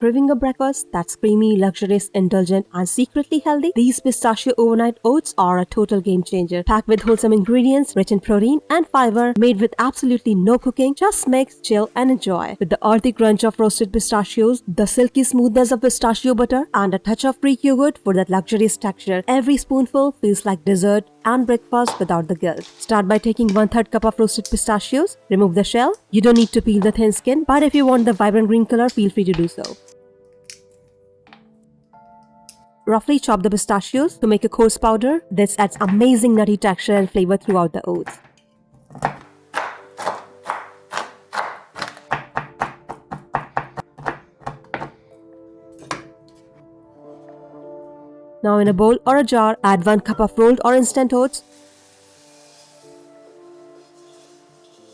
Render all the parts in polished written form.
Craving a breakfast that's creamy, luxurious, indulgent, and secretly healthy? These Pistachio Overnight Oats are a total game changer. Packed with wholesome ingredients, rich in protein and fiber, made with absolutely no cooking, just mix, chill, and enjoy. With the earthy crunch of roasted pistachios, the silky smoothness of pistachio butter, and a touch of Greek yogurt for that luxurious texture, every spoonful feels like dessert and breakfast without the guilt. Start by taking 1/3 cup of roasted pistachios. Remove the shell. You don't need to peel the thin skin, but if you want the vibrant green color, feel free to do so. Roughly chop the pistachios to make a coarse powder. This adds amazing nutty texture and flavor throughout the oats. Now in a bowl or a jar, add 1 cup of rolled or instant oats,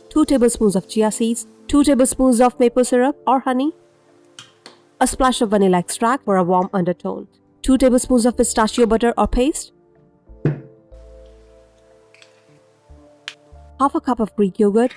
2 tablespoons of chia seeds, 2 tablespoons of maple syrup or honey, a splash of vanilla extract for a warm undertone, 2 tablespoons of pistachio butter or paste, half a cup of Greek yogurt.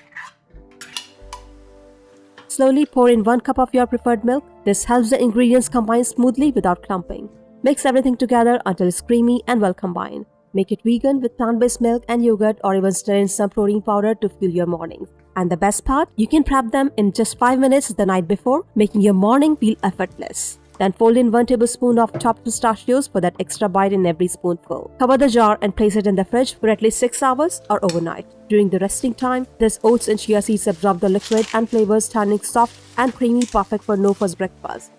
Slowly pour in 1 cup of your preferred milk. This helps the ingredients combine smoothly without clumping. Mix everything together until it's creamy and well combined. Make it vegan with plant-based milk and yogurt, or even stir in some protein powder to fuel your mornings. And the best part, you can prep them in just 5 minutes the night before, making your morning feel effortless. Then fold in 1 tablespoon of chopped pistachios for that extra bite in every spoonful. Cover the jar and place it in the fridge for at least 6 hours or overnight. During the resting time, this oats and chia seeds absorb the liquid and flavors, turning soft and creamy, perfect for no-fuss breakfast.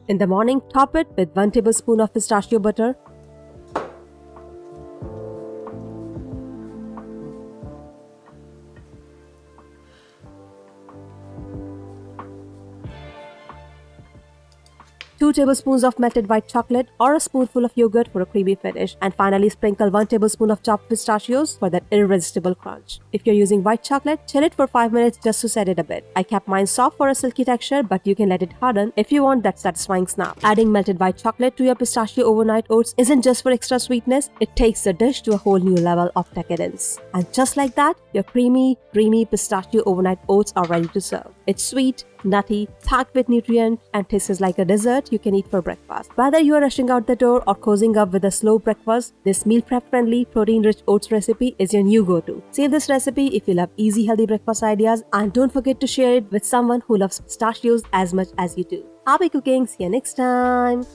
In the morning, top it with 1 tablespoon of pistachio butter, two tablespoons of melted white chocolate or a spoonful of yogurt for a creamy finish, and finally sprinkle 1 tablespoon of chopped pistachios for that irresistible crunch. If you're using white chocolate, chill it for 5 minutes just to set it a bit. I kept mine soft for a silky texture, but you can let it harden if you want that satisfying snap. Adding melted white chocolate to your pistachio overnight oats isn't just for extra sweetness, it takes the dish to a whole new level of decadence. And just like that, your creamy, dreamy pistachio overnight oats are ready to serve. It's sweet, nutty, packed with nutrients, and tastes like a dessert you can eat for breakfast. Whether you are rushing out the door or cozying up with a slow breakfast, this meal prep friendly, protein-rich oats recipe is your new go-to. Save this recipe if you love easy, healthy breakfast ideas, and don't forget to share it with someone who loves pistachios as much as you do. Happy cooking! See you next time!